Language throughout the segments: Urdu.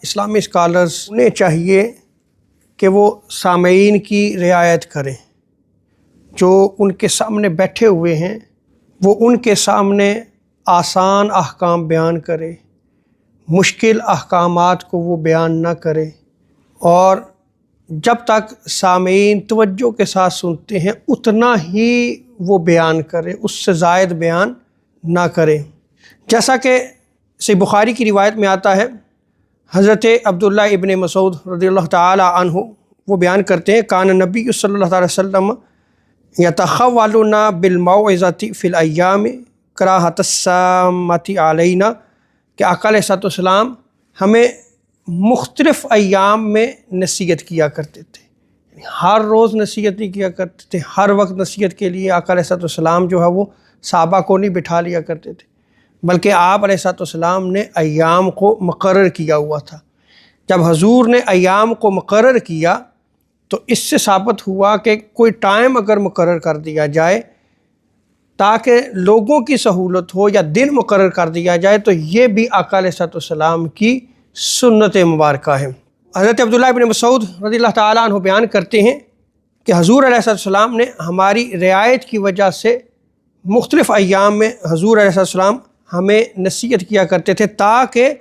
اسلامی اسکالرز انہیں چاہیے کہ وہ سامعین کی رعایت کریں، جو ان کے سامنے بیٹھے ہوئے ہیں وہ ان کے سامنے آسان احکام بیان کرے، مشکل احکامات کو وہ بیان نہ کرے، اور جب تک سامعین توجہ کے ساتھ سنتے ہیں اتنا ہی وہ بیان کرے، اس سے زائد بیان نہ کرے۔ جیسا کہ صحیح بخاری کی روایت میں آتا ہے، حضرت عبداللہ ابن مسعود رضی اللہ تعالی عنہ وہ بیان کرتے ہیں، کان نبی صلی اللہ علیہ وسلم یتخولنا بالموعظۃ فی الایام کراہۃ السامۃ علینا، کہ آقا علیہ الصلوۃ والسلام ہمیں مختلف ایام میں نصیحت کیا کرتے تھے، ہر روز نصیحت نہیں کیا کرتے تھے، ہر وقت نصیحت کے لیے آقا علیہ الصلوۃ والسلام جو ہے وہ صحابہ کو نہیں بٹھا لیا کرتے تھے، بلکہ آپ علیہ الصلوۃ والسلام نے ایام کو مقرر کیا ہوا تھا۔ جب حضور نے ایام کو مقرر کیا تو اس سے ثابت ہوا کہ کوئی ٹائم اگر مقرر کر دیا جائے تاکہ لوگوں کی سہولت ہو، یا دن مقرر کر دیا جائے، تو یہ بھی آقا علیہ الصلوۃ والسلام کی سنت مبارکہ ہے۔ حضرت عبداللہ ابن مسعود رضی اللہ تعالیٰ عنہ بیان کرتے ہیں کہ حضور علیہ الصلوۃ والسلام نے ہماری رعایت کی وجہ سے مختلف ایام میں حضور علیہ الصلوۃ والسلام ہمیں نصیحت کیا کرتے تھے تاکہ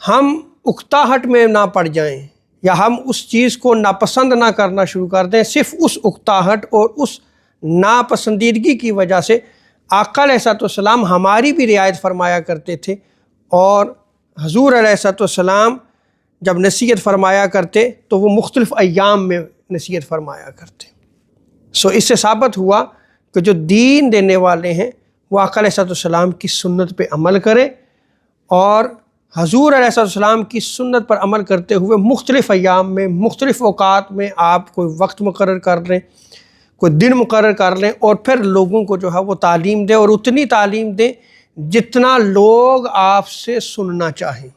ہم اکتاہٹ میں نہ پڑ جائیں، یا ہم اس چیز کو ناپسند نہ کرنا شروع کر دیں۔ صرف اس اکتاہٹ اور اس ناپسندیدگی کی وجہ سے آقا علیہ الصلوۃ والسلام ہماری بھی رعایت فرمایا کرتے تھے، اور حضور علیہ الصلوۃ والسلام جب نصیحت فرمایا کرتے تو وہ مختلف ایام میں نصیحت فرمایا کرتے۔ اس سے ثابت ہوا کہ جو دین دینے والے ہیں وہ آقا علیہ الصلوۃ والسلام کی سنت پہ عمل کریں، اور حضور علیہ الصلوۃ والسلام کی سنت پر عمل کرتے ہوئے مختلف ایام میں، مختلف اوقات میں آپ کوئی وقت مقرر کر لیں، کوئی دن مقرر کر لیں، اور پھر لوگوں کو جو ہے وہ تعلیم دیں، اور اتنی تعلیم دیں جتنا لوگ آپ سے سننا چاہیں۔